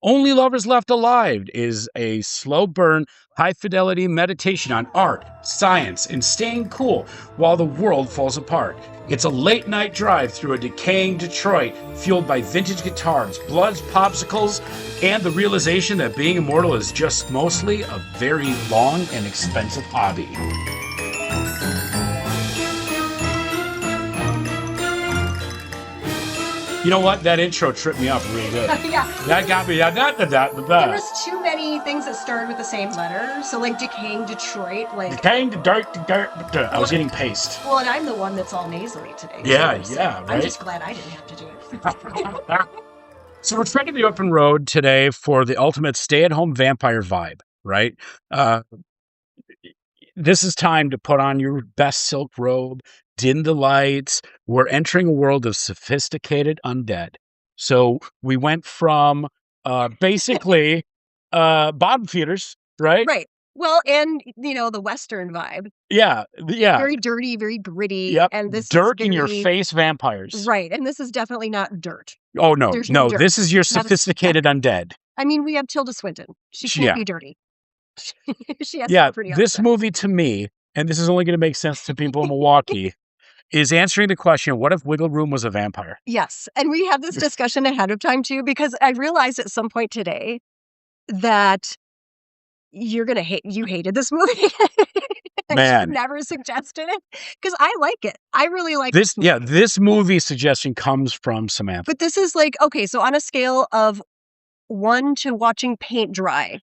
Only Lovers Left Alive is a slow burn, high fidelity meditation on art, science, and staying cool while the world falls apart. It's a late night drive through a decaying Detroit fueled by vintage guitars, Bloods, popsicles, and the realization that being immortal is just mostly a very long and expensive hobby. You know what? That intro tripped me up really good. Yeah. That got me. There was too many things that started with the same letter. So like decaying Detroit, like decaying I was getting paste. Well, and I'm the one that's all nasally today. Yeah, so yeah, right. I'm just glad I didn't have to do it. So we're treading the open road today for the ultimate stay-at-home vampire vibe, right? This is time to put on your best silk robe, dim the lights. We're entering a world of sophisticated undead. So we went from basically bottom feeders, right? Right. Well, and the Western vibe. Yeah. Very dirty, very gritty. Yep. And this dirt is in your face vampires. Right. And this is definitely not dirt. Oh no, no. Dirt. This is your sophisticated undead. I mean, we have Tilda Swinton. She can't be dirty. She has to be pretty this movie to me, and this is only going to make sense to people in Milwaukee, is answering the question, what if Wiggle Room was a vampire? Yes. And we had this discussion ahead of time too, because I realized at some point today that you hated this movie. Man. You never suggested it because I like it. I really like this. Yeah, this movie suggestion comes from Samantha. But this is like, okay, so on a scale of 1 to watching paint dry,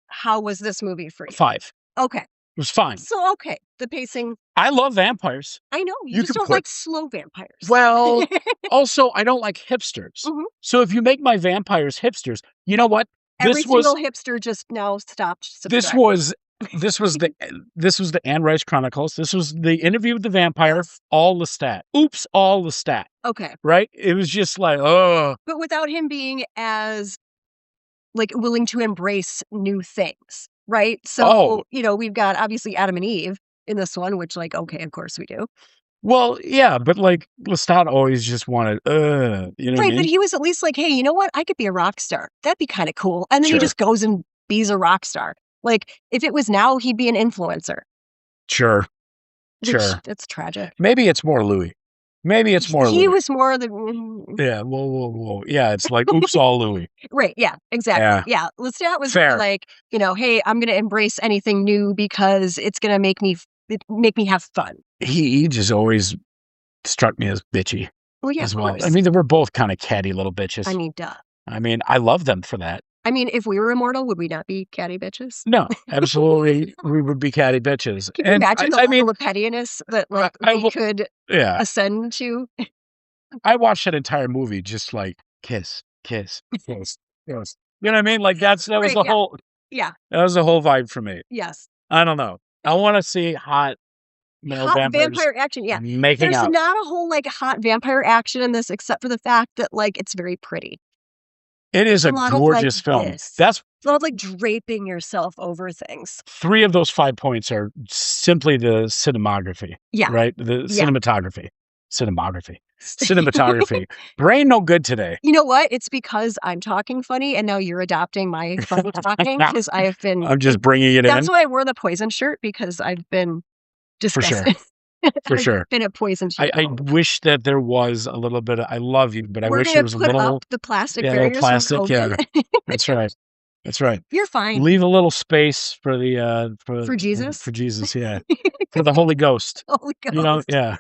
how was this movie for you? 5. Okay. It was fine. So, okay. The pacing. I love vampires. I know. You just don't like slow vampires. Well, also, I don't like hipsters. Mm-hmm. So if you make my vampires hipsters, you know what? Every single hipster just now stopped subscribing. This was the Anne Rice Chronicles. This was the Interview with the Vampire. Yes. All the stat. Oops, all the stat. Okay. Right? It was just like, oh. But without him being as willing to embrace new things, right? So, we've got obviously Adam and Eve in this one, which okay, of course we do. Well, yeah, but Lestat always just wanted, right, what I mean? But he was at least like, hey, you know what? I could be a rock star. That'd be kind of cool. And then he just goes and be's a rock star. If it was now, he'd be an influencer. Sure. That's tragic. Maybe it's more Louis. He was more the... Yeah, whoa. Yeah, it's like, oops, all Louis. Right, yeah, exactly. Yeah, Lestat was fair. Hey, I'm going to embrace anything new because it's going to make me have fun. He just always struck me as bitchy. Well, yeah, as well. I mean, they were both kind of catty little bitches. I mean, duh. I mean, I love them for that. I mean, if we were immortal, would we not be catty bitches? No, absolutely, we would be catty bitches. Can you imagine the level of pettiness that we could ascend to? I watched that entire movie just kiss. You know what I mean? That was the whole. Yeah, that was the whole vibe for me. Yes. I don't know. I want to see hot vampire action. Yeah, making out. There's not a whole hot vampire action in this, except for the fact that it's very pretty. It is a gorgeous film. That's a lot of draping yourself over things. 3 of those 5 points are simply the cinematography. Yeah. Right? The cinematography. Cinematography. Brain no good today. You know what? It's because I'm talking funny and now you're adopting my funny talking because I have been... I'm just bringing it in. That's why I wore the poison shirt, because I've been disgusted. For sure. Been a poison shirt. I wish that there was a little bit of, I love you, but I wish there was a little... up the plastic barriers. Plastic, yeah. That's right. You're fine. Leave a little space for the... for Jesus? For Jesus, yeah. For the Holy Ghost. Holy Ghost. Yeah.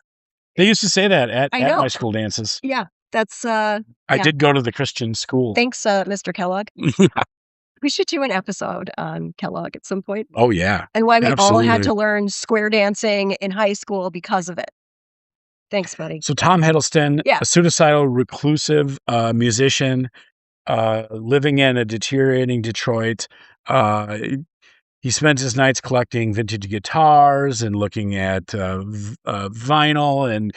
They used to say that at my school dances. Yeah, that's... I did go to the Christian school. Thanks, Mr. Kellogg. We should do an episode on Kellogg at some point. Oh, yeah. And why we all had to learn square dancing in high school because of it. Thanks, buddy. So Tom Hiddleston, a suicidal, reclusive musician, living in a deteriorating Detroit. He spends his nights collecting vintage guitars and looking at vinyl and,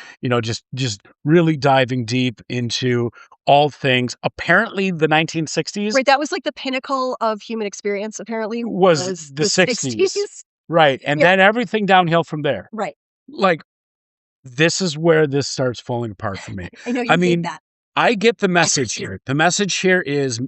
just really diving deep into all things. Apparently the 1960s. Right. That was the pinnacle of human experience, apparently. Was the 60s. Right. And then everything downhill from there. Right. This is where this starts falling apart for me. I know you mean that. I get the message here. The message here is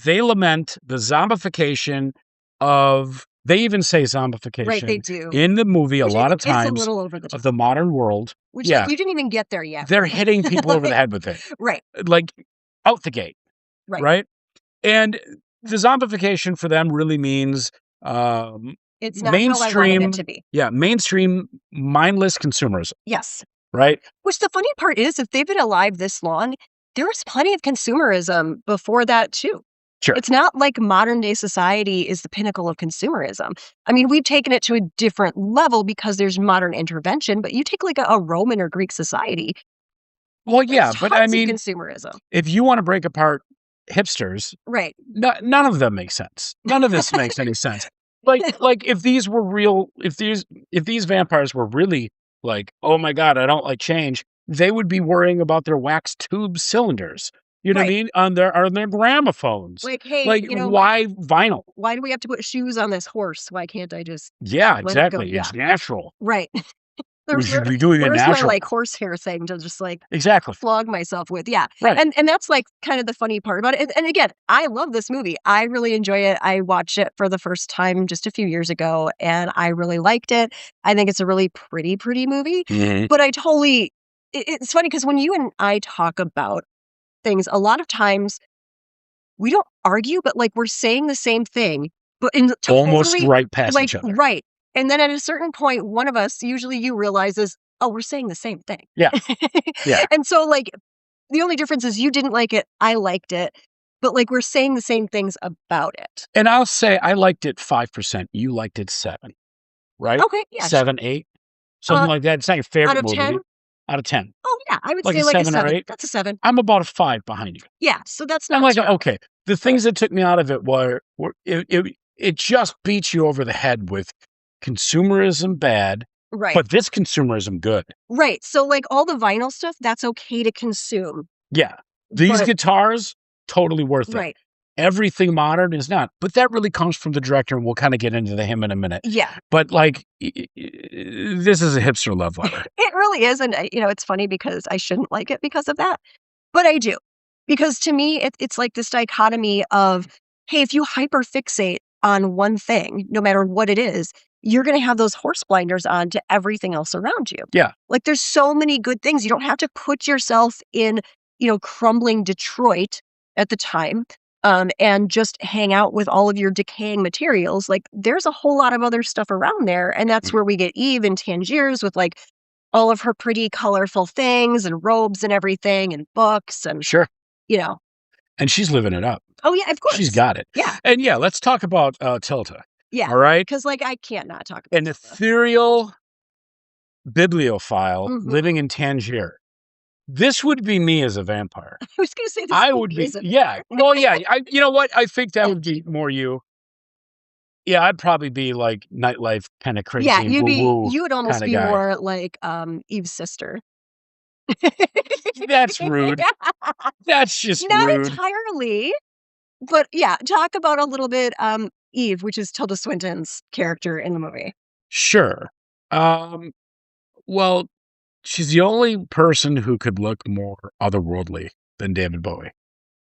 they lament the zombification of. They even say zombification. Right, they do. In the movie a lot of It's a times little over the top. of the modern world. Which, like, you didn't even get there yet. They're hitting people over the head with it. Right. Like, out the gate. Right. And the zombification for them really means it's not how I wanted it to be. Yeah, mainstream, mindless consumerism. Yes. Right? Which the funny part is, if they've been alive this long, there was plenty of consumerism before that, too. Sure. It's not like modern day society is the pinnacle of consumerism. I mean, we've taken it to a different level because there's modern intervention, but you take like a Roman or Greek society. Well, yeah, but I mean, consumerism. If you want to break apart hipsters, right? None of them make sense. None of this makes any sense. Like if these were real, if these vampires were really like, oh my God, I don't like change, they would be worrying about their wax tube cylinders. You know what I mean? On their gramophones. Like, hey, why vinyl? Why do we have to put shoes on this horse? Why can't I just exactly. It it's natural. Right. We should be doing it natural. My like horsehair thing to just like exactly flog myself with. Yeah. Right. And that's like kind of the funny part about it. And again, I love this movie. I really enjoy it. I watched it for the first time just a few years ago and I really liked it. I think it's a really pretty movie. Mm-hmm. But I totally it's funny because when you and I talk about things, a lot of times we don't argue, but like we're saying the same thing, but in almost right past each other. Right. And then at a certain point, one of us, usually you, realizes, oh, we're saying the same thing. Yeah. Yeah. And so like the only difference is you didn't like it, I liked it, but like we're saying the same things about it. And I'll say I liked it 5%. You liked it 7%. Right? Okay. Yeah. 7, 8. Something like that. It's not your favorite movie. 10? Out of 10. Oh, yeah. I would like say a like 7 a 7 or 8. That's a 7. I'm about a 5 behind you. Yeah. So that's not I'm like, terrible. okay. The things that took me out of it were it just beats you over the head with consumerism bad, right? But this consumerism good. Right. So like all the vinyl stuff, that's okay to consume. Yeah. These guitars, totally worth it. Right. Everything modern is not. But that really comes from the director, and we'll kind of get into him in a minute. Yeah. But like, this is a hipster love letter. It really is. And, it's funny because I shouldn't like it because of that. But I do. Because to me, it's like this dichotomy of, hey, if you hyperfixate on one thing, no matter what it is, you're going to have those horse blinders on to everything else around you. Yeah. Like there's so many good things. You don't have to put yourself in, crumbling Detroit at the time and just hang out with all of your decaying materials. Like there's a whole lot of other stuff around there. And that's where we get Eve in Tangiers with like all of her pretty colorful things and robes and everything and books and sure. And she's living it up. Oh, yeah, of course. She's got it. Yeah. And yeah, let's talk about Tilda. Yeah. All right? Because, like, I can't not talk about an Tilda. Ethereal bibliophile living in Tangiers. This would be me as a vampire. I was going to say this. I would be. Yeah. Well, yeah. You know what? I think that would be more you. Yeah, I'd probably be like nightlife kind of crazy. Yeah, you would almost be more like Eve's sister. That's rude. That's just not rude. Entirely. But yeah, talk about a little bit Eve, which is Tilda Swinton's character in the movie. Sure. Well, she's the only person who could look more otherworldly than David Bowie.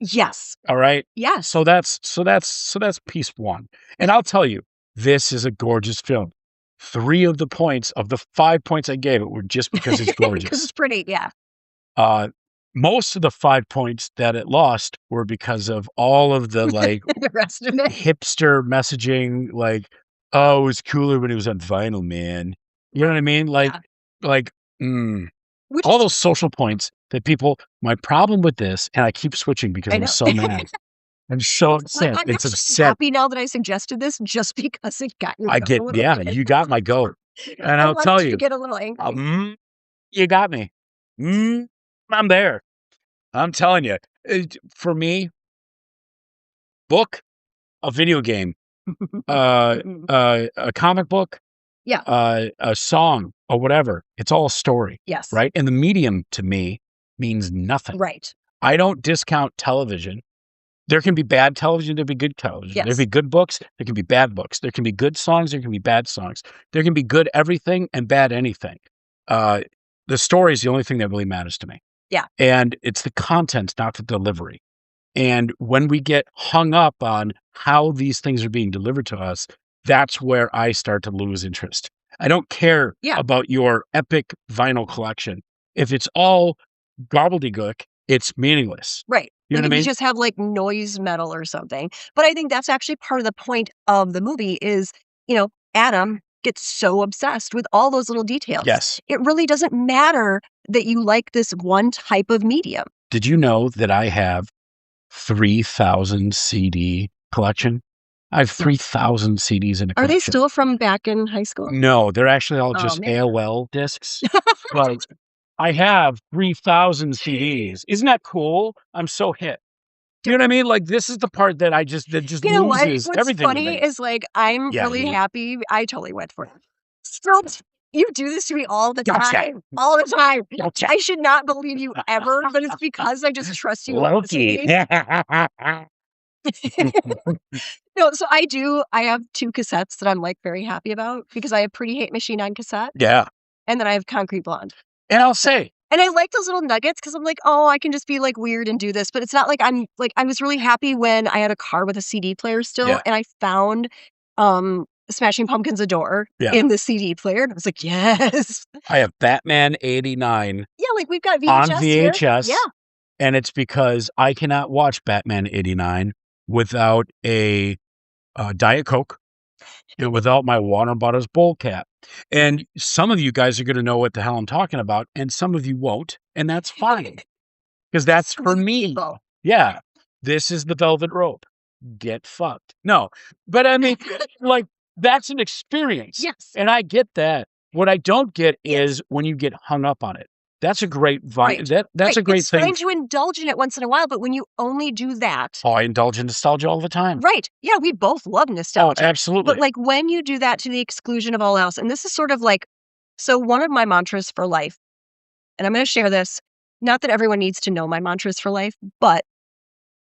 Yes. All right. Yes. So that's piece one. And I'll tell you, this is a gorgeous film. 3 of the points of the 5 points I gave it were just because it's gorgeous. Because it's pretty, yeah. Most of the 5 points that it lost were because of all of the like the rest of it. Hipster messaging, like, oh, it was cooler when it was on vinyl, man. You know what I mean? Like, all those social points that people. My problem with this, and I keep switching because I'm so mad. I'm so upset. I'm it's actually upset. happy now that I suggested this, just because it got your bit. You got my goat, and I'll tell you, get a little angry. You got me. I'm there. I'm telling you. For me, book, a video game, a comic book, a song, or whatever. It's all a story. Yes. Right. And the medium to me means nothing. Right. I don't discount television. There can be bad television, there can be good television. Yes. There can be good books, there can be bad books. There can be good songs, there can be bad songs. There can be good everything and bad anything. The story is the only thing that really matters to me. Yeah. And it's the content, not the delivery. And when we get hung up on how these things are being delivered to us, that's where I start to lose interest. I don't care about your epic vinyl collection. If it's all gobbledygook, it's meaningless. Right. You know Like what I if you mean? just have like noise metal or something. But I think that's actually part of the point of the movie is, Adam gets so obsessed with all those little details. Yes. It really doesn't matter that you like this one type of medium. Did you know that I have 3,000 CD collection? I have 3,000 CDs in a Are collection. they still from back in high school? No, they're actually all Oh, just man. AOL discs. But I have 3,000 CDs. Isn't that cool? I'm so hip. You know what I mean? Like, this is the part that that just You know what? loses What's everything with funny me. is like I'm Yeah, really yeah. happy. I totally went for it. Still, you do this to me all the Gotcha. time. All the time. Gotcha. I should not believe you ever, but it's because I just trust you. Loki. No, so I have 2 cassettes that I'm, like, very happy about because I have Pretty Hate Machine on cassette, Yeah. and then I have Concrete Blonde. And I'll say, And I like those little nuggets because I'm like, "Oh, I can just be, like, weird and do this," but it's not like I was really happy when I had a car with a CD player still, Yeah. and I found, Smashing Pumpkins' Adore Yeah. in the CD player, and I was like, "Yes." I have Batman 89 Yeah, like, we've got on VHS here. VHS. Yeah. And it's because I cannot watch Batman 89 without a Diet Coke and without my Warner Brothers bowl cap. And some of you guys are going to know what the hell I'm talking about, and some of you won't, and that's fine because that's for me. People. Yeah, this is the velvet rope. Get fucked. No, but I mean, like, that's an experience. Yes. And I get that. What I don't get Yes. is when you get hung up on it. That's a great Right. that's a great It's thing. fine to indulge in it once in a while, but when you only do that. Oh, I indulge in nostalgia all the time. Right. Yeah, we both love Oh, nostalgia. absolutely. But, like, when you do that to the exclusion of all else, and this is sort of like so one of my mantras for life, and I'm gonna share this, not that everyone needs to know my mantras for life, but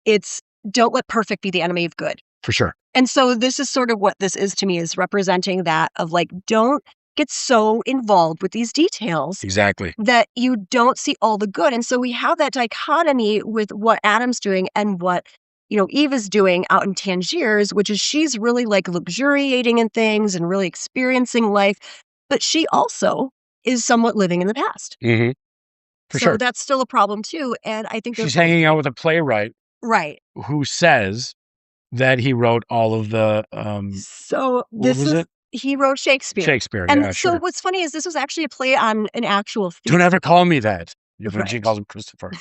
it's don't let perfect be the enemy of good. For sure. And so this is sort of what this is to me, is representing that of, like, don't get so involved with these details Exactly. that you don't see all the good. And so we have that dichotomy with what Adam's doing and what, Eve is doing out in Tangiers, which is she's really like luxuriating in things and really experiencing life. But she also is somewhat living in the past. Mm-hmm. For So sure. that's still a problem too. And I think She's hanging out with a playwright right. who says that he wrote all of the So what was it? he wrote Shakespeare. Shakespeare. And Yeah, so sure. what's funny is this was actually a play on an actual theory. Don't ever call me that. When she Right. calls him Christopher.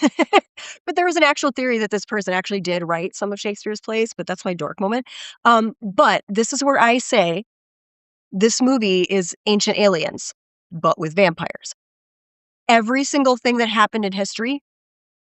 But there was an actual theory that this person actually did write some of Shakespeare's plays, but that's my dork moment. But this is where I say this movie is Ancient Aliens, but with vampires. Every single thing that happened in history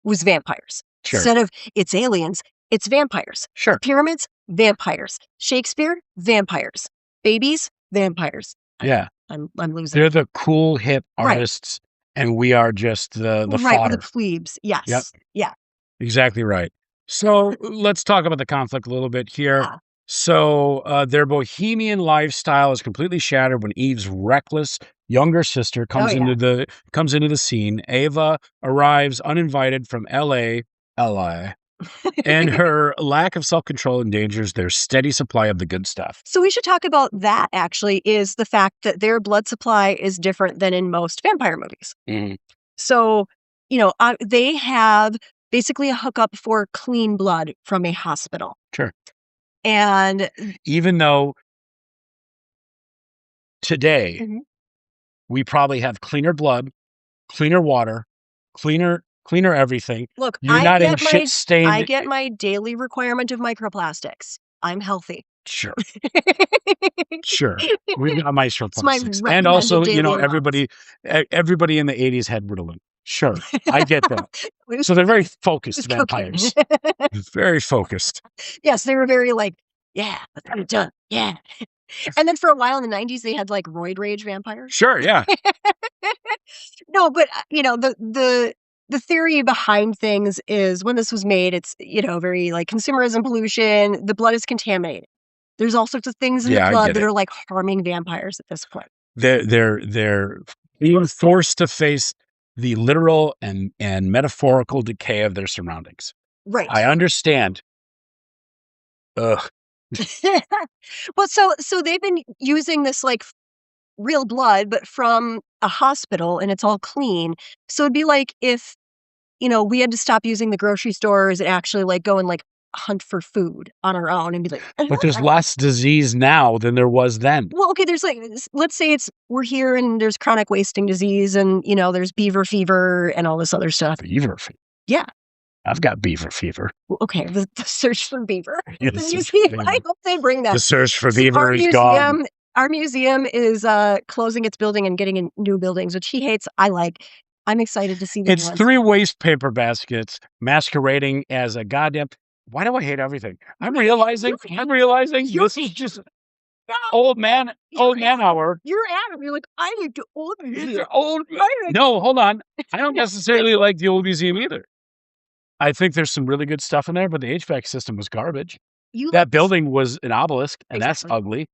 was vampires. Sure. Instead of it's aliens, it's vampires. Sure. Pyramids, vampires. Shakespeare, vampires. Babies, vampires. Yeah. I'm losing. They're the cool, hip Right. artists, and we are just the right, fodder. the plebes. Yes. Yep. Yeah. Exactly right. So let's talk about the conflict a little bit here. Yeah. So their bohemian lifestyle is completely shattered when Eve's reckless younger sister comes into the scene. Ava arrives uninvited from LA, and her lack of self-control endangers their steady supply of the good stuff. So we should talk about that, actually, is the fact that their blood supply is different than in most vampire movies. Mm-hmm. So, they have basically a hookup for clean blood from a hospital. Sure. And even though today Mhm. we probably have cleaner blood, cleaner water, cleaner everything. Look, You're not in shit stained. I get my daily requirement of microplastics. I'm healthy. Sure. Sure. We've got Maestro It's my plastics. And also, recommended daily everybody in the 80s had Ritalin. Sure. I get that. So they're very focused It's cooking. vampires. Very focused. Yes, they were very like, yeah, I'm done. Yeah. And then for a while in the 90s, they had like roid rage vampires. Sure, yeah. No, but the theory behind things is when this was made, it's, very like consumerism, pollution, the blood is contaminated. There's all sorts of things in the blood that are like harming vampires at this point. They're being forced to face the literal and metaphorical decay of their surroundings. Right. I understand. Ugh. Well, so they've been using this, like, real blood, but from a hospital, and it's all clean. So it'd be like if, we had to stop using the grocery stores and actually, like, go and, like, hunt for food on our own and be like, But there's less disease now than there was then. well, okay, there's, like, let's say we're here and there's chronic wasting disease and, there's beaver fever and all this other stuff. Beaver fever. Yeah. I've got beaver fever. Well, okay, the search for beaver. Yeah, The the search museum, for beaver. I hope they bring that. The search for So beaver is gone. Our museum is closing its building and getting in new buildings, which he hates. I like. I'm excited to see the new It's ones. 3 waste paper baskets masquerading as a goddamn. Why do I hate everything? I'm realizing this is just old man hour. You're Adam. You're like, I like the old museum. Old. No, hold on. I don't necessarily like the old museum either. I think there's some really good stuff in there, but the HVAC system was garbage. That building was an obelisk, and that's ugly.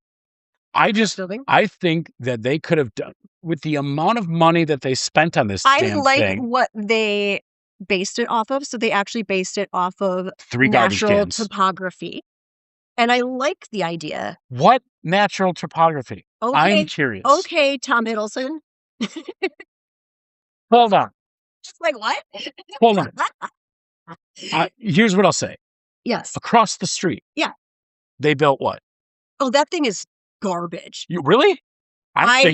I think that they could have done with the amount of money that they spent on this damn thing. What they based it off of. So they actually based it off of 3 garbage natural cans. topography. And I like the idea. What natural topography? Okay. I'm curious. Okay, Tom Hiddleston. Hold on. Just like, what? Hold on. Here's what I'll say. Yes. Across the street. Yeah. They built what? Oh, that thing is garbage. You really? I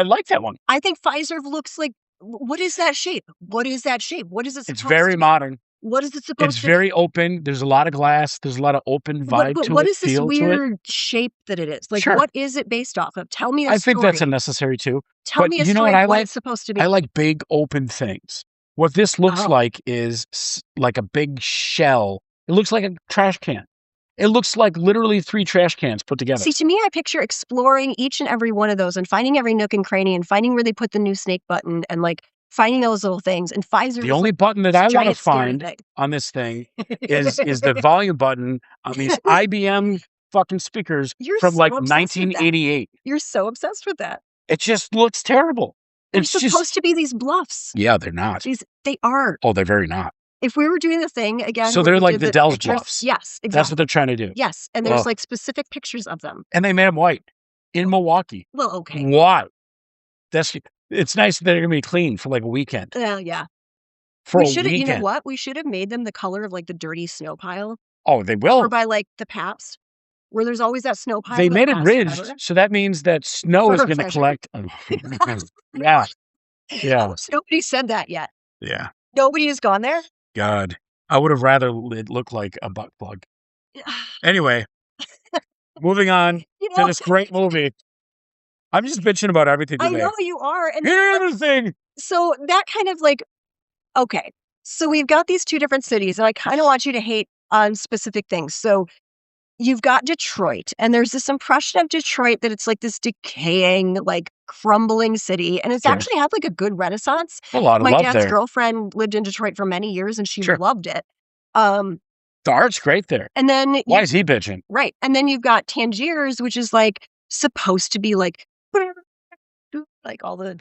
like that one. I think Pfizer looks like, what is that shape? What is that shape? What is it supposed It's very modern. What is it supposed to It's very open. There's a lot of glass. There's a lot of open vibe to it. What is this feel weird shape that it is? Like, Sure. What is it based off of? Tell me a story. I think that's unnecessary too. Tell me a story what I what like? it's supposed to be. I like big open things. What this looks like is like a big shell. It looks like a trash can. It looks like literally 3 trash cans put together. See, to me, I picture exploring each and every one of those and finding every nook and cranny and finding where they put the new snake button and, like, finding those little things. And Pfizer. The only button that I want to find on this thing is the volume button on these IBM fucking speakers from like 1988. You're so obsessed with that. It just looks terrible. It's supposed to be these bluffs. Yeah, they're not. They are. Oh, they're very not. If we were doing the thing again. So they're like the Dells bluffs. Yes, exactly. That's what they're trying to do. Yes, and there's like specific pictures of them. And they made them white in Milwaukee. Well, okay. Why? It's nice that they're gonna be clean for like a weekend. Yeah. For a weekend. You know what? We should have made them the color of like the dirty snow pile. Oh, they will. Or by like the Pabst, where there's always that snow pile. They made it ridged, so that means that snow is going to collect. Yeah. Nobody said that yet. Yeah. Nobody has gone there. God, I would have rather it look like a butt plug. Anyway, moving on to this great movie. I'm just bitching about everything today. I know you are. And here's the thing. So that kind of like, okay, so we've got these 2 different cities, and I kind of want you to hate on specific things. So you've got Detroit, and there's this impression of Detroit that it's like this decaying, like crumbling city, and it's actually had like a good renaissance. A lot of My love dad's there. girlfriend lived in Detroit for many years, and she loved it. The art's great there. And then why is he bitching? Right, and then you've got Tangiers, which is like supposed to be like all the.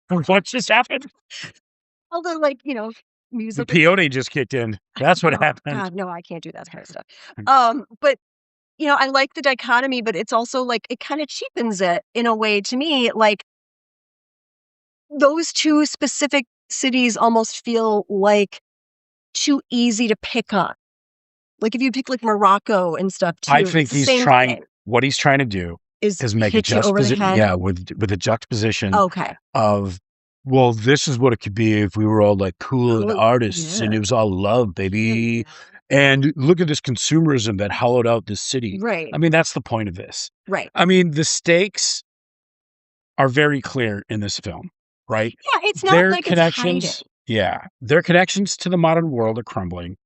What just happened? All the music. The peyote just kicked in. That's what happened. God, no, I can't do that kind of stuff. But I like the dichotomy, but it's also like it kind of cheapens it in a way to me. Like those 2 specific cities almost feel like too easy to pick on. Like if you pick like Morocco and stuff too. I think what he's trying to do is make a juxtaposition. Yeah, with a juxtaposition of, well, this is what it could be if we were all like cool and artists and it was all love, baby. And look at this consumerism that hollowed out this city. Right. I mean, that's the point of this. Right. I mean, the stakes are very clear in this film, right? Yeah, it's not like connections. It's yeah, their connections to the modern world are crumbling.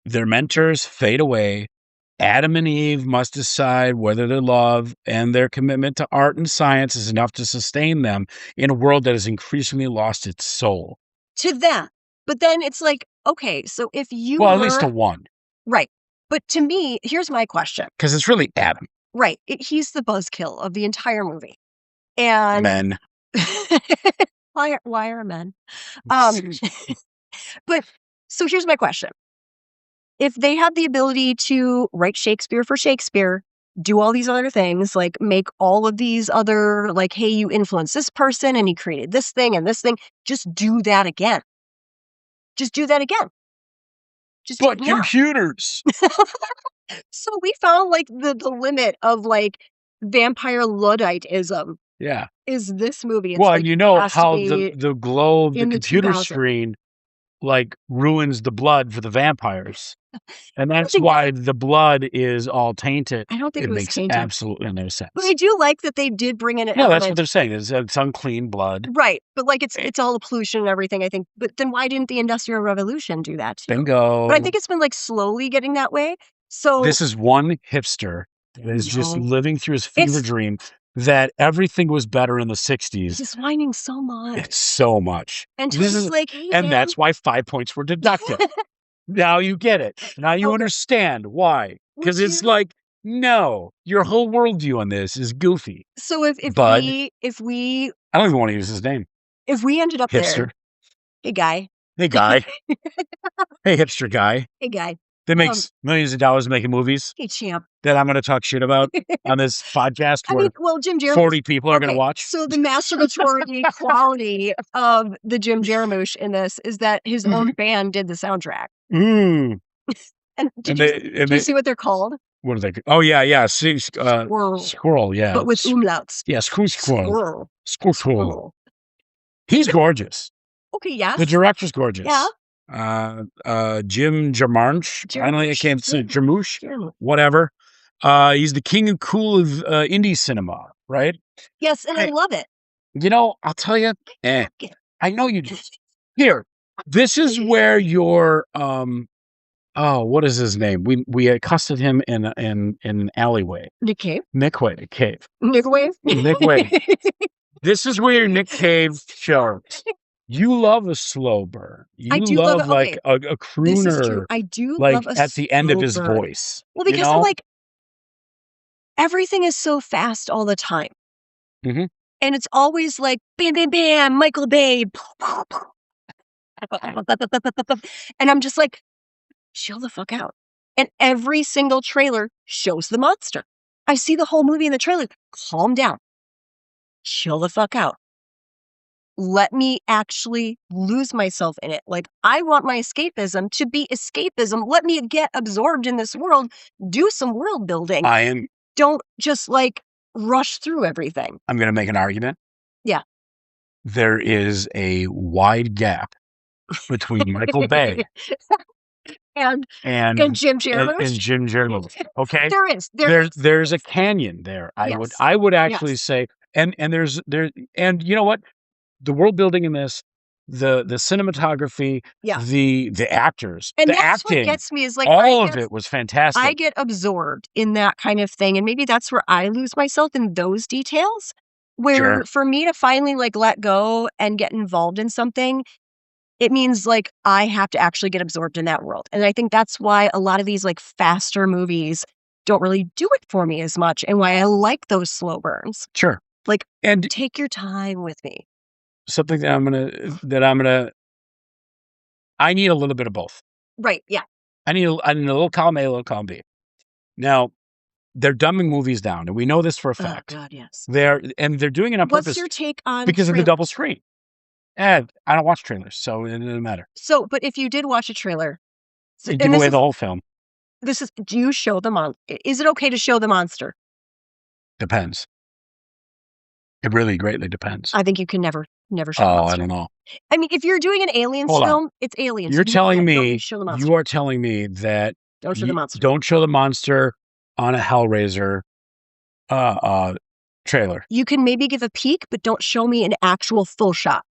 Their mentors fade away. Adam and Eve must decide whether their love and their commitment to art and science is enough to sustain them in a world that has increasingly lost its soul. To them. But then it's like, okay, so if you Well, at least to one. Right. But to me, here's my question. Because it's really Adam. Right. He's the buzzkill of the entire movie. And men. Why are men? But so here's my question. if they had the ability to write Shakespeare for Shakespeare, do all these other things, like make all of these other, like, hey, you influenced this person and he created this thing and this thing, just do that again. Just do that again. Just But yeah. computers. So we found like the limit of like vampire Ludditism Yeah. is this movie. It's Well, like, and you know has to how be the glow of the in the computer 2000s. screen like ruins the blood for the vampires. And that's think why the blood is all tainted. I don't think it was makes tainted. absolutely no sense. But I do like that they did bring in an No, that's what element. they're saying. It's unclean blood. Right. But like it's all the pollution and everything, I think. But then why didn't the Industrial Revolution do that too? Bingo. But I think it's been like slowly getting that way. So This is one hipster that is just living through his fever dream that everything was better in the 60s. he's whining so much. It's so much. And This Tilda's is, like, hey, and man. that's why 5 points were deducted. Now you get it. Now you Okay. understand why. Because it's like, no, your whole worldview on this is goofy. So if Bud. we I don't even want to use his name. if we ended up Hipster. there, hey guy, Hey guy. Hey hipster guy. hey guy, That makes millions of dollars making movies hey champ, that I'm going to talk shit about on this podcast I where mean, well, Jim Jarmusch. 40 people are going to watch. So the masturbatory quality of the Jim Jarmusch in this is that his own band did the soundtrack. Mm. And did you see what they're called? What are they? Oh, yeah. See, squirrel, yeah. But with umlauts. Yeah, squirrel. Squirrel. He's gorgeous. Okay, yes. The director's gorgeous. Yeah. Jim Jarmusch. I can't say Jarmusch. Whatever. He's the king and cool of indie cinema, right? Yes, and I love it. You know, I'll tell you. I know you do. Here, this is where your what is his name? We accosted him in an alleyway. Nick Cave. Nick Cave. Nick Wave. Nick Wave. This is where your Nick Cave shows. You love a slow burn. You love like a crooner. This is true. I do like love a at the end of his slow burn. voice. Well, because I'm like, everything is so fast all the time. Mm-hmm. And it's always like, bam, bam, bam, Michael Bay. And I'm just like, chill the fuck out. And every single trailer shows the monster. I see the whole movie in the trailer. Calm down. Chill the fuck out. Let me actually lose myself in it. Like, I want my escapism to be escapism. Let me get absorbed in this world. Do some world building. Don't just like rush through everything. I'm going to make an argument. Yeah. There is a wide gap between Michael Bay and Jim Jarmusch. And Jim Jarmusch. Okay. There's a canyon there. I would actually say, and there's and you know what? The world building in this, the cinematography, the actors, and the that's acting, what gets me is like all of it was fantastic. I get absorbed in that kind of thing, and maybe that's where I lose myself in those details. Where for me to finally like let go and get involved in something, it means like I have to actually get absorbed in that world, and I think that's why a lot of these like faster movies don't really do it for me as much, and why I like those slow burns. Sure, like and take your time with me. Something that I need a little bit of both. Right. Yeah. I need a little column A, a little column B. Now, they're dumbing movies down, and we know this for a fact. Oh God, yes. They're doing it on purpose. What's your take on because of the double screen? And I don't watch trailers, so it doesn't matter. So, but if you did watch a trailer, you give away the whole film. Do you show the is it okay to show the monster? Depends. It really greatly depends. I think you can never show the monster. I don't know. I mean, if you're doing an aliens film, it's aliens. You're telling me, you are telling me that don't show the monster. Don't show the monster on a Hellraiser trailer. You can maybe give a peek, but don't show me an actual full shot.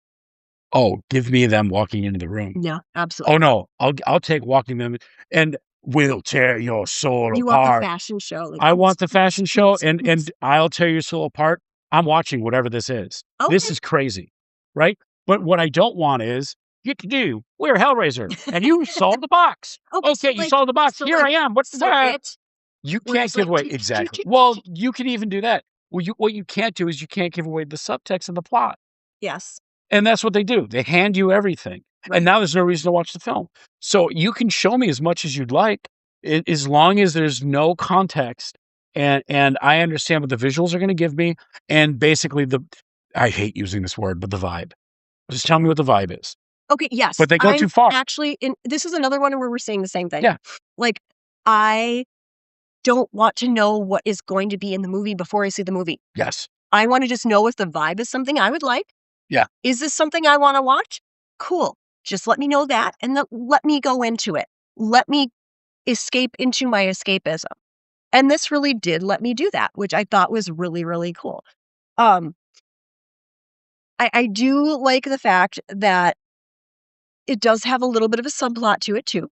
Oh, give me them walking into the room. No, absolutely. Oh no, I'll take walking them and we'll tear your soul apart. You want the fashion show? Like, I want the fashion show, and I'll tear your soul apart. I'm watching whatever this is. Okay. This is crazy, right? But what I don't want is we're Hellraiser, and you solved the box. Okay, you solved the box. Here I am. What's that? You can't give away exactly. Well, you can even do that. Well, what you can't do is you can't give away the subtext and the plot. Yes. And that's what they do. They hand you everything. And now there's no reason to watch the film. So you can show me as much as you'd like, as long as there's no context and I understand what the visuals are going to give me, and basically I hate using this word, but the vibe. Just tell me what the vibe is. Okay, yes. But they go too far. Actually, this is another one where we're saying the same thing. Yeah. Like, I don't want to know what is going to be in the movie before I see the movie. Yes. I want to just know if the vibe is something I would like. Yeah. Is this something I want to watch? Cool. Just let me know that and let me go into it. Let me escape into my escapism. And this really did let me do that, which I thought was really, really cool. I do like the fact that it does have a little bit of a subplot to it too.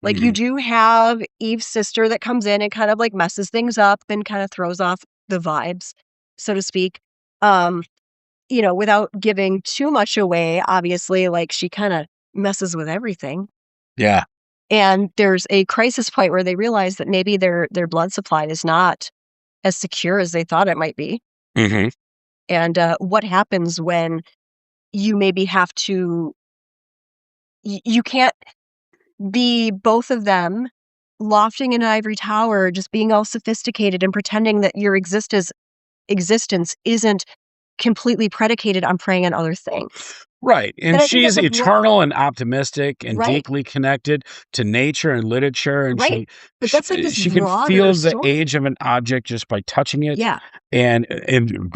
Like, you do have Eve's sister that comes in and kind of like messes things up and kind of throws off the vibes, so to speak. Without giving too much away, obviously, like, she kind of messes with everything. Yeah. And there's a crisis point where they realize that maybe their blood supply is not as secure as they thought it might be. Mm-hmm. And what happens when you maybe have to, you can't be both of them lofting in an ivory tower, just being all sophisticated and pretending that your existence isn't completely predicated on preying on other things. Right. And she's eternal and optimistic and Right. deeply connected to nature and literature. And Right. But that's like this she can broader feel the story. age of an object just by touching it. Yeah. And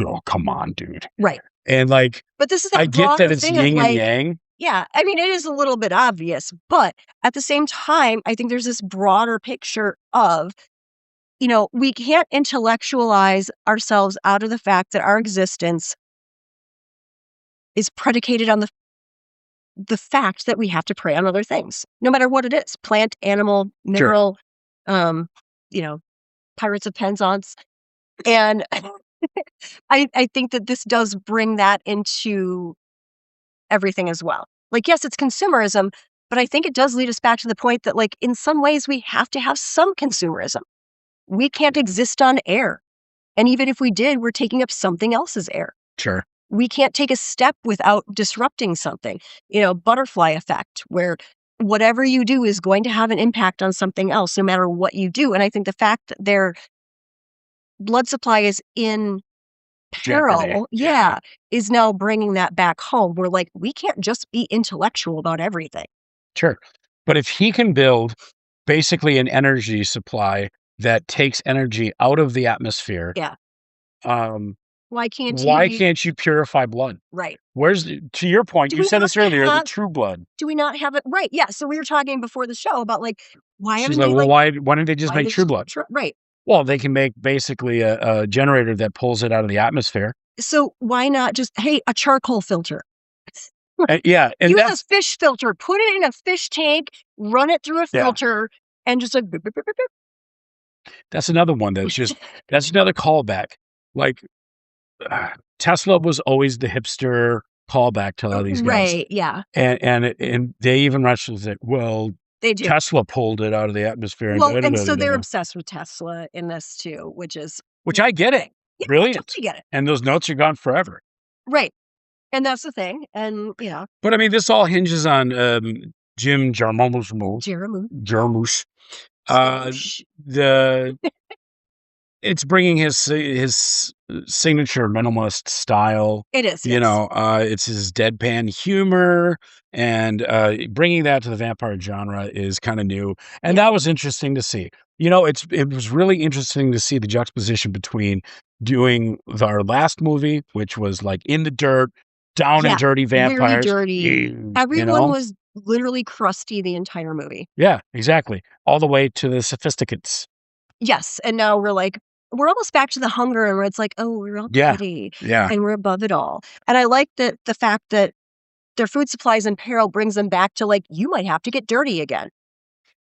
oh, come on, dude. Right. And like, But this is that I get that broader it's thing yin of, and like, yang. yeah, I mean, it is a little bit obvious, but at the same time, I think there's this broader picture of, we can't intellectualize ourselves out of the fact that our existence is predicated on the fact that we have to prey on other things, no matter what it is, plant, animal, mineral, pirates of Penzance. And I think that this does bring that into everything as well. Like, yes, it's consumerism, but I think it does lead us back to the point that, like, in some ways we have to have some consumerism. We can't exist on air. And even if we did, we're taking up something else's air. Sure. We can't take a step without disrupting something. Butterfly effect, where whatever you do is going to have an impact on something else, no matter what you do. And I think the fact that their blood supply is in peril, is now bringing that back home. We're like, we can't just be intellectual about everything. Sure. But if he can build basically an energy supply that takes energy out of the atmosphere, why can't you purify blood? Right. To your point, you said this earlier, the true blood. Do we not have it? Right. Yeah. So we were talking before the show about, like, why She's haven't like, they, well, why don't they just make true blood? Right. Well, they can make basically a generator that pulls it out of the atmosphere. So why not just, hey, a charcoal filter? Yeah. And use a fish filter, put it in a fish tank, run it through a filter, and just like, beep, beep, beep, beep, beep. That's another one that's another callback. Like, Tesla was always the hipster callback to all these guys. Right, yeah. And they even wrestled it. Well, they do. Tesla pulled it out of the atmosphere. Well, and so they're obsessed with Tesla in this too, which I get it. Yeah, Brilliant. I totally get it. And those notes are gone forever. Right. And that's the thing. And But I mean, this all hinges on Jim Jarmusch. It's bringing his signature minimalist style. It is. It's his deadpan humor, and bringing that to the vampire genre is kind of new, and that was interesting to see. It was really interesting to see the juxtaposition between doing our last movie, which was like in the dirt, down and dirty vampires. Very dirty. Everyone was literally crusty the entire movie. Yeah, exactly. All the way to the sophisticates. Yes, and now we're almost back to the Hunger, and where it's like, oh, we're all pretty, and we're above it all. And I like that the fact that their food supplies in peril brings them back to, like, you might have to get dirty again.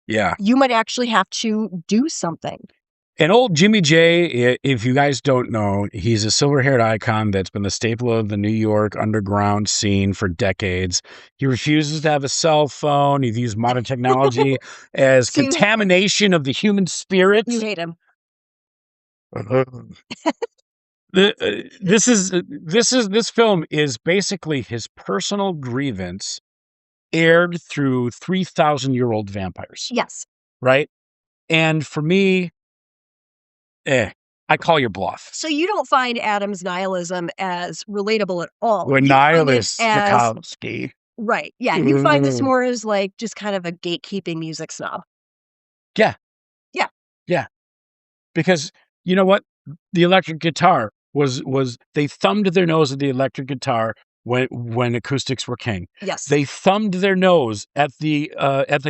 Yeah, you might actually have to do something. And old Jimmy J, if you guys don't know, he's a silver-haired icon that's been the staple of the New York underground scene for decades. He refuses to have a cell phone. He views modern technology as contamination of the human spirit. You hate him. This film is basically his personal grievance aired through 3,000-year-old vampires, Yes. right? And for me, I call your bluff. So you don't find Adam's nihilism as relatable at all. We're You find it nihilists, as Bukowski. right. Yeah. You find this more as like just kind of a gatekeeping music snob. Yeah. Yeah. Yeah. Because you know what? The electric guitar was they thumbed their nose at the electric guitar when acoustics were king. Yes. They thumbed their nose at the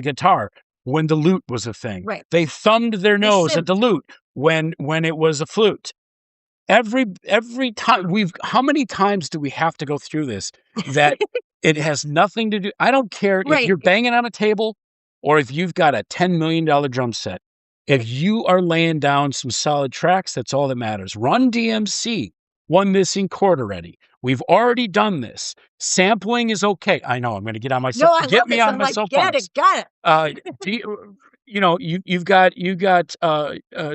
guitar when the lute was a thing. Right. They thumbed their nose at the lute when it was a flute. Every time how many times do we have to go through this that it has nothing to do I don't care if Right. you're banging on a table or if you've got a $10 million drum set. If you are laying down some solid tracks, that's all that matters. Run DMC, one missing chord already. We've already done this. Sampling is okay. I know I'm going to get on my No, I get love me this. on I'm my like, soapbox. got it. You know, you've got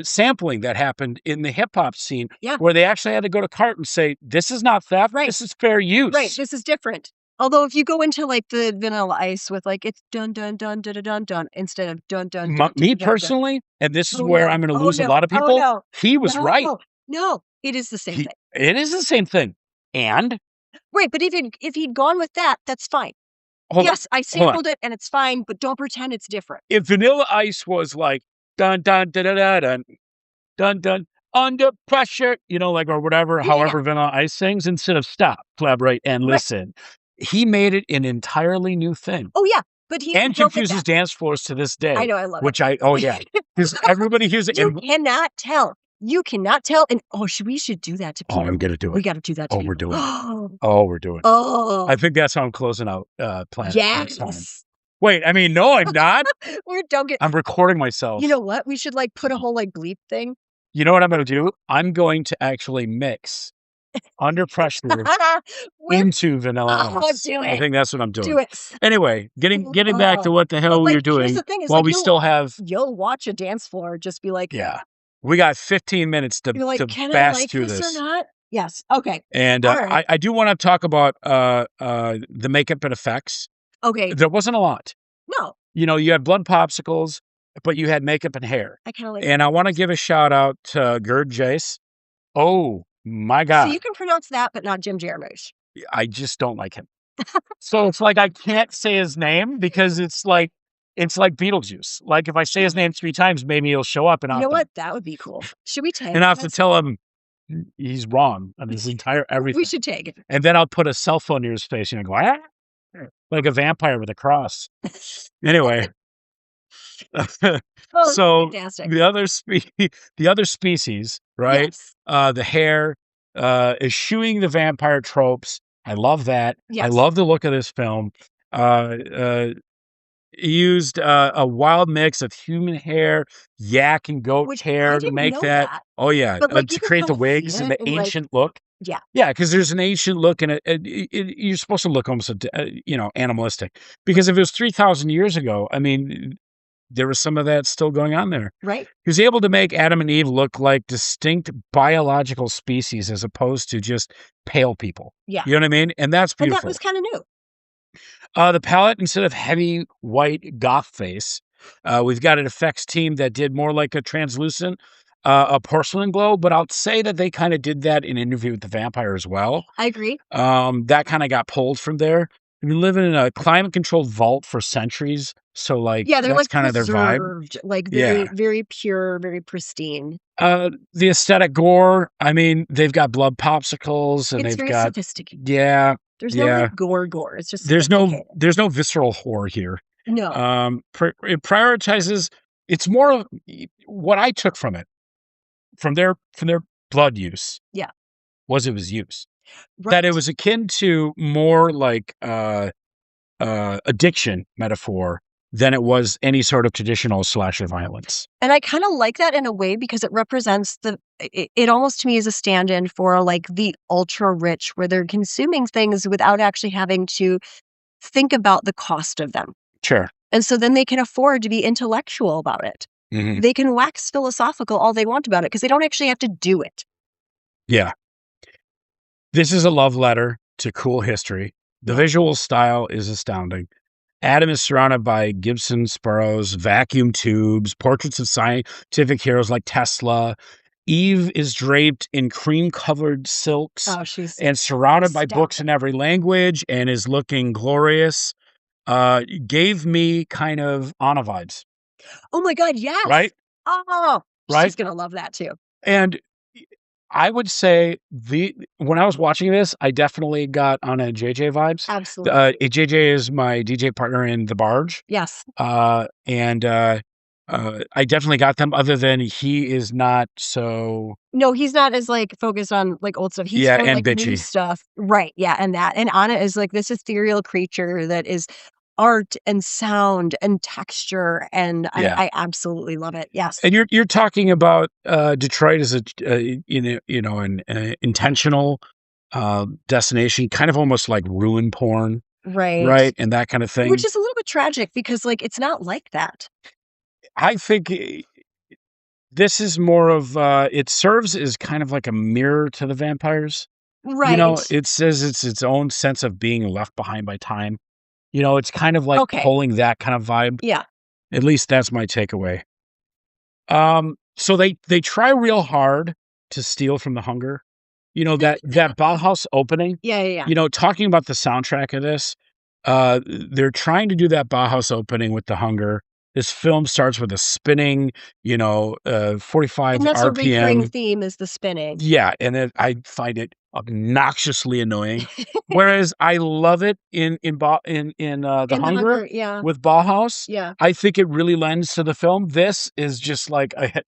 sampling that happened in the hip hop scene where they actually had to go to court and say, this is not theft. Right. This is fair use. Right. This is different. Although if you go into like the Vanilla Ice with like it's dun dun dun dun dun dun instead of dun dun dun. Me personally, and this is where I'm going to lose a lot of people. No. He was right. No, it is the same thing. It is the same thing. And right, but if he'd gone with that, that's fine. I sampled it and it's fine, but don't pretend it's different. If Vanilla Ice was like dun dun dun dun dun dun dun under pressure, you know, like or whatever, however Vanilla Ice sings, instead of stop, collaborate, and listen, he made it an entirely new thing. Oh yeah, but he confuses dance floors to this day. I know, I love it. Yeah, because everybody hears it. You cannot tell. You cannot tell. And we should do that to people. Oh, I'm gonna do it. We got to do that. To people. We're doing it. Oh, we're doing it. Oh, I think that's how I'm closing out. Planet. Yes. Wait, I mean, no, I'm not. I'm recording myself. You know what? We should like put a whole like bleep thing. You know what I'm going to do? I'm going to actually mix Under Pressure into Vanilla Ice. Do it. I think that's what I'm doing. Do it. Anyway, getting back to what the hell we were doing while we still have... You'll watch a dance floor, just be like... Yeah. We got 15 minutes to bash through this. Or not? Yes. Okay. And I do want to talk about the makeup and effects. Okay. There wasn't a lot. No. You know, you had blood popsicles, but you had makeup and hair. I kind of like And I want to give a shout out to Gerd Jace. Oh, my God. So you can pronounce that, but not Jim Jarmusch. I just don't like him. So it's like I can't say his name because it's like Beetlejuice. Like if I say his name 3 times, maybe he'll show up. And you know what? That would be cool. Should we tag? And I have to tell him he's wrong on his entire everything. We should tag it. And then I'll put a cell phone near his face and go, like a vampire with a cross. Anyway. So fantastic. the other species, right? Yes. The hair eschewing the vampire tropes. I love that. Yes. I love the look of this film. Used a wild mix of human hair, yak and goat hair to make that. Oh yeah, to create the wigs and the ancient look. Yeah, yeah, because there's an ancient look and you're supposed to look almost animalistic. Because if it was 3,000 years ago, I mean, there was some of that still going on there. Right. He was able to make Adam and Eve look like distinct biological species as opposed to just pale people. Yeah, you know what I mean, and that's beautiful. And that was kind of new. The palette, instead of heavy white goth face, we've got an effects team that did more like a translucent, a porcelain glow. But I'll say that they kind of did that in Interview with the Vampire as well. I agree. That kind of got pulled from there. We've been living in a climate-controlled vault for centuries, so like they're that's like kind of their vibe. Like very, very pure, very pristine. The aesthetic gore. I mean, they've got blood popsicles, and it's they've very got sophisticated. Yeah. There's no like, gore. It's just there's no visceral horror here. No. It prioritizes. It's more of what I took from it, from their blood use. Yeah, was use that it was akin to more like addiction metaphor than it was any sort of traditional slasher violence. And I kind of like that in a way because it represents it almost to me is a stand-in for like the ultra rich where they're consuming things without actually having to think about the cost of them. Sure. And so then they can afford to be intellectual about it. Mm-hmm. They can wax philosophical all they want about it because they don't actually have to do it. Yeah. This is a love letter to cool history. The visual style is astounding. Adam is surrounded by Gibson sparrows, vacuum tubes, portraits of scientific heroes like Tesla. Eve is draped in cream-covered silks Oh, she's and surrounded by books astounding. in every language and is looking glorious. Gave me kind of Anna vibes, Oh my god, yes! right? Oh, she's Right? gonna love that too. And I would say when I was watching this, I definitely got on a JJ vibes. Absolutely. JJ is my DJ partner in The Barge. Yes. And I definitely got them other than he is not so No, he's not as, like, focused on, like, old stuff. He's yeah, on, and like, new bitchy. stuff. Right, yeah, and that. And Anna is, like, this ethereal creature that is art and sound and texture, and Yeah. I absolutely love it. Yes. And you're talking about Detroit as a an intentional destination, kind of almost like ruin porn, Right. right? And that kind of Which thing. is a little bit tragic because, like, it's not like that. I think this is more of it serves as kind of like a mirror to the vampires. Right. It says it's its own sense of being left behind by time. It's kind of like Okay. pulling that kind of vibe. Yeah. At least that's my takeaway. So they try real hard to steal from The Hunger. That Bauhaus opening, Yeah, yeah, yeah. talking about the soundtrack of this, they're trying to do that Bauhaus opening with The Hunger. This film starts with a spinning, 45 And that's a recurring RPM. theme is the spinning. Yeah, and I find it obnoxiously annoying. Whereas I love it The In The Hunger Hunger, yeah, with Bauhaus. yeah. I think it really lends to the film. This is just like a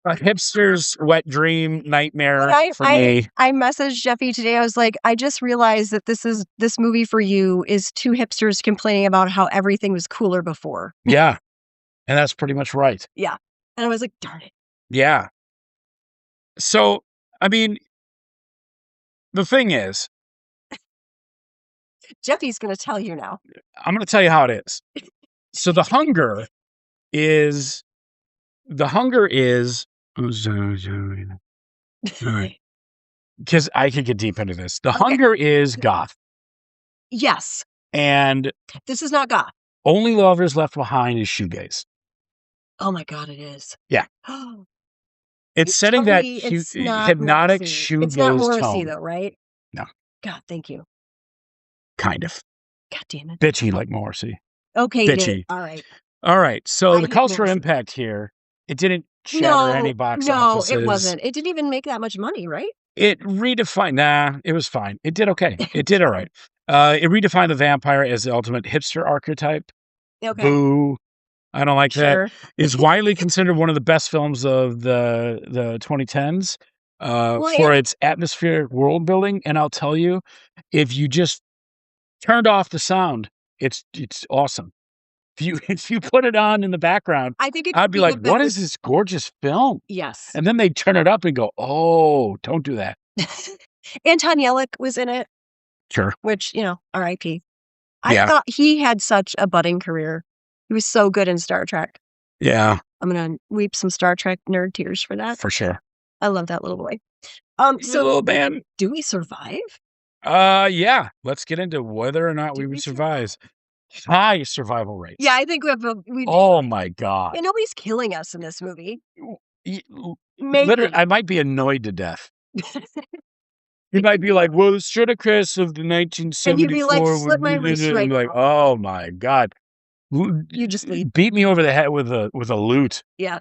hipster's wet dream But nightmare I for I me. I messaged Jeffy today, I was like, "I just realized that this movie for you is 2 hipsters complaining about how everything was cooler before." Yeah, and that's pretty much right. Yeah. And I was like, "Darn it." Yeah. So, I mean, the thing is, Jeffy's gonna tell you now. I'm gonna tell you how it is. So is the hunger is alright, 'cause I could get deep into this. The Okay. hunger is goth, Yes. and This is not goth. Only Lovers Left Behind is shoegaze. Oh my god, it is. Yeah. It's Tell setting that me it's not hypnotic Morrissey. It's not shoegaze Morrissey tone. though, right? No, God, thank you. kind of. God damn it. Bitchy like Morrissey. Okay, Bitchy. alright. Alright, so I the hate cultural Morrissey. impact here, it didn't shatter any No, box no, it offices. wasn't. It didn't even make that much money, right? It redefined it was fine. It did okay. It did alright. It redefined the vampire as the ultimate hipster archetype. Okay, Boo. I don't like that. sure. It's widely considered one of the best films of the 2010s, Well, for and its atmospheric world building, and I'll tell you, if you just turned off the sound, it's awesome. If you put it on in the background, I think it I'd could be be like, a "What better is this gorgeous film?" yes. And then they turn it up and go, "Oh, don't do that." Anton Yellick was in it, Sure. which, RIP. I Yeah. thought he had such a budding career. He was so good in Star Trek. Yeah, I'm gonna weep some Star Trek nerd tears for that. for sure. I love that little boy. He's a So little man. do we survive? Yeah, let's get into whether or not we Do would we survive? survive. High survival rates. Yeah, I think we do Oh fine. my god. Yeah, nobody's killing us in this movie. Literally, Maybe. I might be annoyed to death. You might be like, "Well, the Stratocasts of the And you'd be like, 1974 "Slit would my be," wrist and right like, now." "Oh my god." You just leave. Beat me over the head with a lute. Yeah.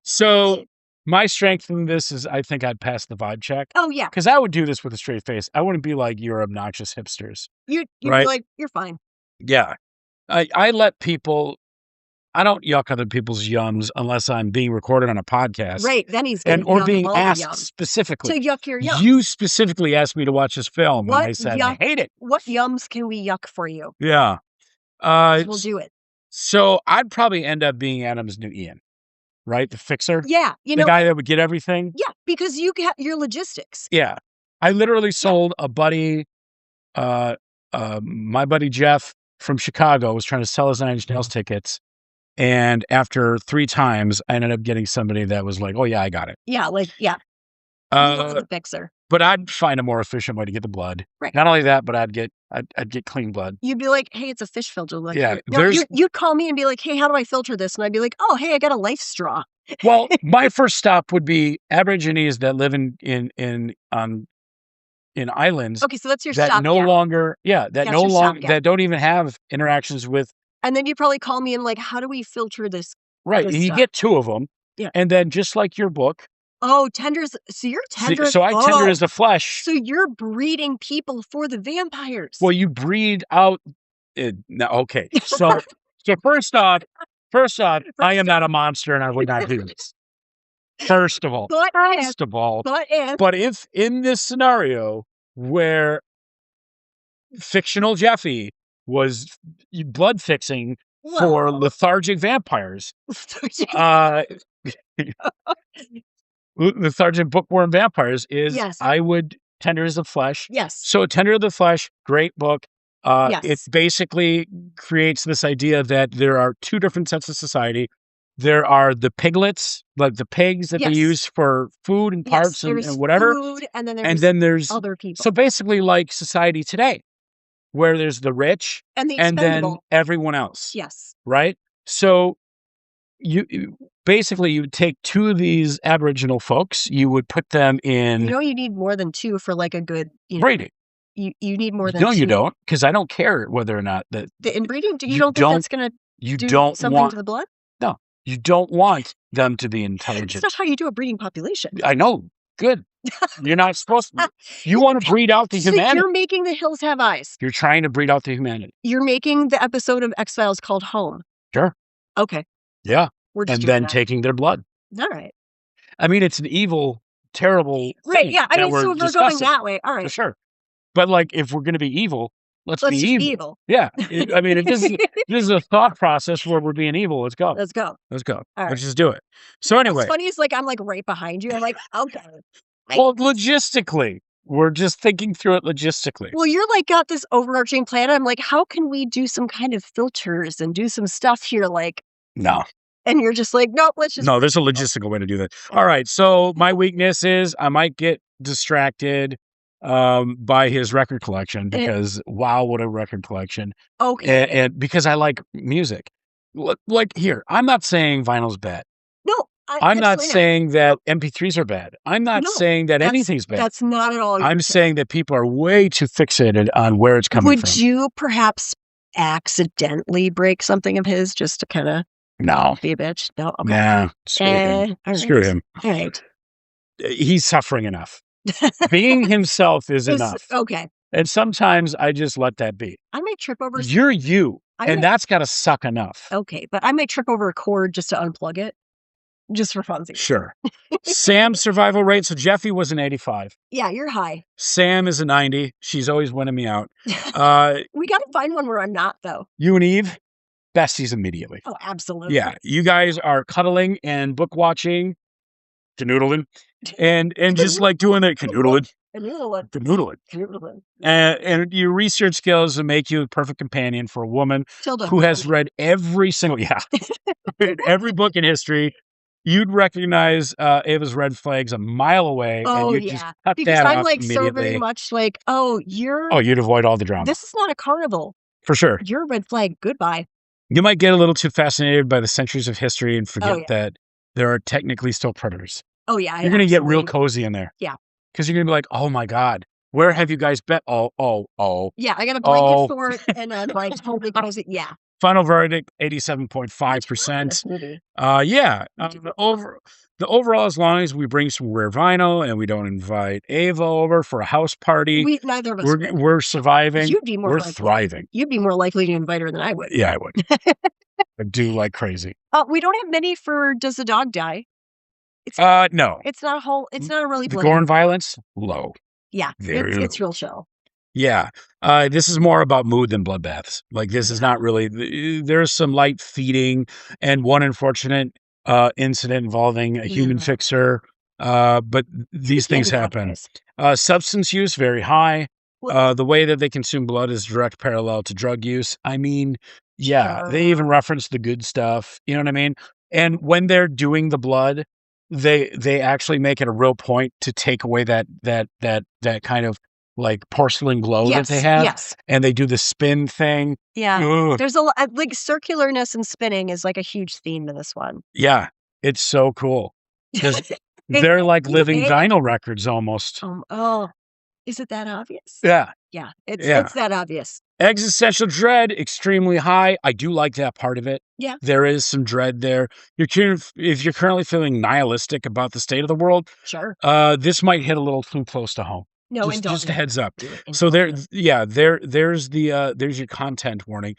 So, my strength in this is I think I'd pass the vibe check Oh, yeah. because I would do this with a straight face. I wouldn't be like, "You're obnoxious hipsters." You'd be Right? like, "You're fine." Yeah. I let people I don't yuck other people's yums unless I'm being recorded on a podcast Right, then he's gonna or yuck being all the asked yum. specifically. To yuck your yum. You specifically asked me to watch this film, and I said, "I hate it." What yums can we yuck for you? Yeah. 'Cause we'll S do it. so I'd probably end up being Adam's new Ian, right? The fixer? Yeah, The guy that would get everything? yeah, because you got your logistics. Yeah. I literally sold a buddy, my buddy Jeff from Chicago was trying to sell his Nine Inch Nails tickets, and after 3 times, I ended up getting somebody that was like, "Oh, yeah, I got it." Yeah, like, yeah. You are Uh, the fixer. But I'd find a more efficient way to get the blood. Right. Not only that, but I'd get clean blood. You'd be like, "Hey, it's a fish filter." Like, Yeah, you'd call me and be like, "Hey, how do I filter this?" And I'd be like, "Oh, hey, I got a life straw." Well, my first stop would be Aborigines that live in islands Okay, so that's your that stop. no longer, that That's no your longer stopgap. that don't even have interactions with. And then you probably call me and like, "How do we filter this?" Right, this and you stuff? get 2 of them. Yeah. And then just like your book, Oh, tenders. So you're tender. so I tender as the flesh. So you're breeding people for the vampires. Well, you breed out. No, okay, so first off, I am not a monster, and I would not do this. First of all, but if in this scenario where fictional Jeffy was blood fixing for lethargic vampires, lethargic bookworm vampires is, Yes. I would tender as the flesh. Yes. So Tender of the Flesh, great book. It Yes. basically creates this idea that there are 2 different sets of society. There are the piglets, like the pigs that they Yes. use for food and parts and There's whatever. food, and then And then there's other people. so basically like society today, where there's the rich and the and then expendable. everyone else, Yes. right? So you basically you would take 2 of these Aboriginal folks, you would put them in You know, you need more than 2 for like a good, breeding. You need more than No, 2. you don't, because I don't care whether or not that The inbreeding? You you don't think that's gonna you do don't something want to the blood? no, you don't want them to be That's intelligent. not how you do a breeding population. I know. Good. You're not supposed to. You want to breed out the So humanity. you're making The Hills Have Eyes. You're trying to breed out the humanity. You're making the episode of X-Files called Home. Sure. Okay. Yeah. We're just And doing then that. taking their blood. All right. I mean, it's an evil, terrible Right. thing Yeah. I that mean, so we're if we're going discussing. that way, all For right. sure. But like, if we're going to be evil, let's Let's be just evil. be evil. Yeah. I mean, if this is a thought process where we're being evil, let's go. Let's go. Let's go. All Let's just do it. So What's anyway, funny is like I'm like right behind you. I'm like, okay. well, logistically, we're just thinking through it logistically. Well, you're like got this overarching plan. I'm like, how can we do some kind of filters and do some stuff here? Like, No. and you're just like, nope, let's just. No, there's a logistical way to do that. All right. So my weakness is I might get distracted by his record collection because wow, what a record collection. Okay. And because I like music. Like here, I'm not saying vinyl's bad. No, I'm not saying that MP3s are bad. I'm not saying that anything's bad. That's not at all. I'm saying that people are way too fixated on where it's coming from. Would you perhaps accidentally break something of his just to kind of No. be a bitch? No. Okay. Nah. Screw him. All right. Screw him. All right. He's suffering enough. Being himself is enough. Okay. And sometimes I just let that be. I might trip over. You're you. And that's got to suck enough. Okay. But I might trip over a cord just to unplug it. Just for funsies. Sure. Sam's survival rate. So Jeffy was an 85. Yeah, you're high. Sam is a 90. She's always winning me out. We got to find one where I'm not, though. You and Eve, besties immediately. Oh, absolutely. Yeah. You guys are cuddling and book watching, canoodling, and just like doing it, canoodling. And your research skills will make you a perfect companion for a woman Tilda, who has read every single, every book in history. You'd recognize Ava's red flags a mile away, and you'd just cut because that I'm off like so immediately. very much like, you'd avoid all the drama. This is not a carnival. For sure. You're a red flag. Goodbye. You might get a little too fascinated by the centuries of history and forget that there are technically still predators. Oh, yeah. You're going to get real cozy in there. Yeah. Because you're going to be like, oh, my God, where have you guys been? Oh. Yeah, I got a blanket for it, and I'm like totally cozy. Yeah. Final verdict, 87.5%. The overall, as long as we bring some rare vinyl and we don't invite Ava over for a house party, neither of us we're surviving. You'd be more we're likely. Thriving. You'd be more likely to invite her than I would. Yeah, I would. I do like crazy. We don't have many for Does the Dog Die? No. It's not a whole. It's not a really. The gore and violence, low. Yeah, it's real chill. Yeah. This is more about mood than bloodbaths. Like, this is not really, there's some light feeding and one unfortunate incident involving a human fixer. But these things happen. Substance use, very high. The way that they consume blood is direct parallel to drug use. I mean, they even reference the good stuff. You know what I mean? And when they're doing the blood, they actually make it a real point to take away that kind of like porcelain glow that they have. Yes. And they do the spin thing. Yeah. Ugh. There's like circularness and spinning is like a huge theme in this one. Yeah. It's so cool. They're like living vinyl records almost. Oh, is it that obvious? Yeah. Yeah. It's that obvious. Existential dread, extremely high. I do like that part of it. Yeah. There is some dread there. If you're currently feeling nihilistic about the state of the world, Sure. this might hit a little too close to home. No, and Just a heads up. do it. So there's your content warning.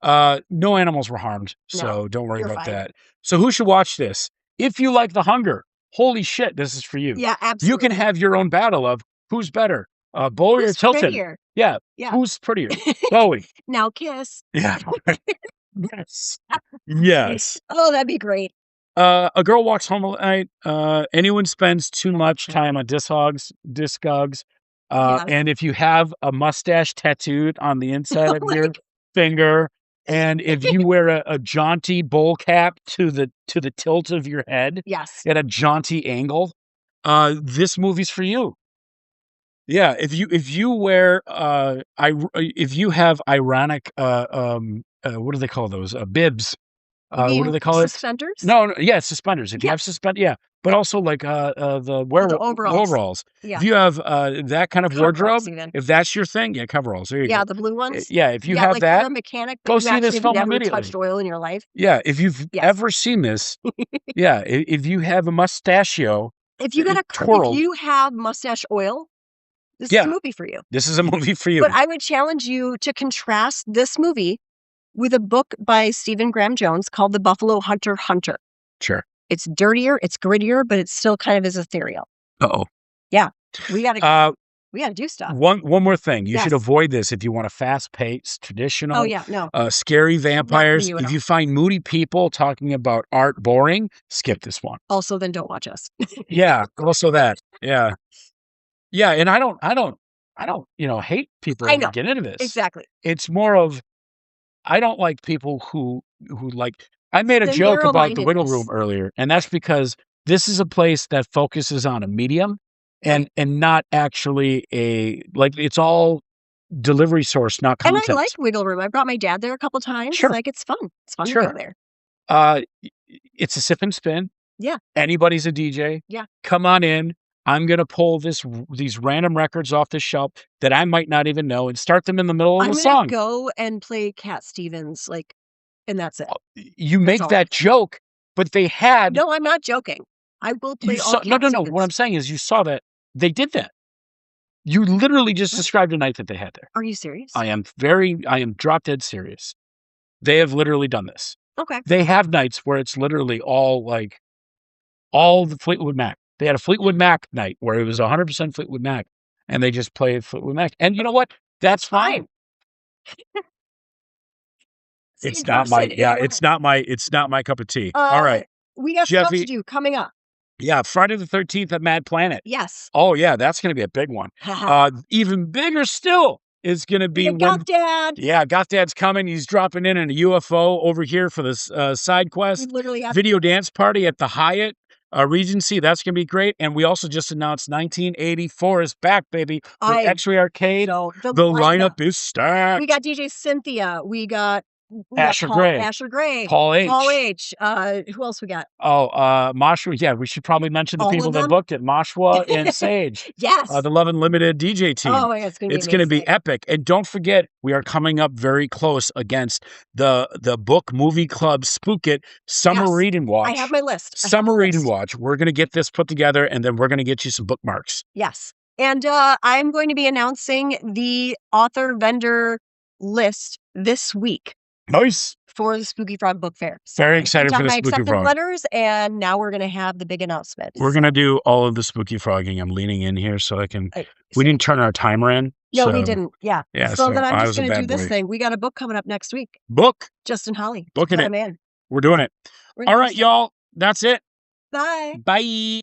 No animals were harmed, so don't worry about that. So who should watch this? If you like The Hunger, holy shit, this is for you. Yeah, absolutely. You can have your own battle of who's better, Bowie or Tilton. Prettier? Yeah. Who's prettier? Bowie. Now kiss. Yeah. Yes. Yes. Oh, that'd be great. A girl walks home at night. Anyone spends too much time on Discogs. And if you have a mustache tattooed on the inside of your finger, and if you wear a jaunty bowl cap to the tilt of your head, at a jaunty angle, this movie's for you. Yeah, if you wear if you have ironic what do they call those? Bibs. What do they call it? Suspenders? No, yeah, suspenders. If you have but also like the overalls. Yeah. If you have that kind of wardrobe, even. if that's your thing, coveralls. There you go. Yeah, the blue ones. Yeah, if you have that, you're a mechanic, go but see this film never immediately. touched oil in your life. Yeah, if you've ever seen this, if you have a mustachio, if you have mustache oil, this is a movie for you. This is a movie for you. But I would challenge you to contrast this movie with a book by Stephen Graham Jones called The Buffalo Hunter Hunter. Sure. It's dirtier, it's grittier, but it still kind of is ethereal. Uh-oh. Yeah. We gotta do stuff. One more thing. You should avoid this if you want a fast-paced, traditional, scary vampires. If you find moody people talking about art boring, skip this one. Also, then don't watch us. Yeah, also that. Yeah. Yeah, and I don't, hate people who get into this. Exactly. It's more of, I don't like people who like, I made a joke about the Wiggle Room earlier, and that's because this is a place that focuses on a medium and not actually it's all delivery source, not content. And I like Wiggle Room. I brought my dad there a couple times. Sure. Like, it's fun. It's fun to go there. It's a sip and spin. Yeah. Anybody's a DJ. Yeah. Come on in. I'm going to pull these random records off the shelf that I might not even know and start them in the middle of the song. I'm going to go and play Cat Stevens, and that's it. You make that joke, but they had... No, I'm not joking. I will play all Cat No. Stevens. What I'm saying is you saw that. They did that. You literally just described a night that they had there. Are you serious? I am drop dead serious. They have literally done this. Okay. They have nights where it's literally all the Fleetwood Mac. They had a Fleetwood Mac night where it was 100% Fleetwood Mac, and they just played Fleetwood Mac. And you know what? That's fine. It's not my cup of tea. All right. We got stuff to do coming up. Yeah, Friday the 13th at Mad Planet. Yes. Oh yeah, that's going to be a big one. Even bigger still is going to be Goth Dad. Yeah, Goth Dad's coming. He's dropping in a UFO over here for this side quest. We literally have video dance party at the Hyatt Regency. That's going to be great. And we also just announced 1984 is back, baby. X-Ray Arcade. The lineup is stacked. We got DJ Cynthia. We got Asher Gray. Paul H. Who else we got? Moshwa. Yeah, we should probably mention the people that booked it. Moshwa and Sage. Yes. The Love Unlimited DJ team. Oh, my God, it's going to be epic. And don't forget, we are coming up very close against the Book Movie Club Spook It Summer Read and Watch. I have my list. Summer Read and Watch. We're going to get this put together, and then we're going to get you some bookmarks. Yes. And I'm going to be announcing the author vendor list this week. Nice. For the Spooky Frog Book Fair. So very excited for the Spooky Frog. Letters, and now we're going to have the big announcement. We're going to do all of the Spooky Frogging. I'm leaning in here so I can... we didn't turn our timer in. No, we didn't. Yeah. So then I'm just going to do this boy. thing. We got a book coming up next week. Book. Justin Holly. Booking it. Man. We're doing it. All right, y'all. That's it. Bye. Bye.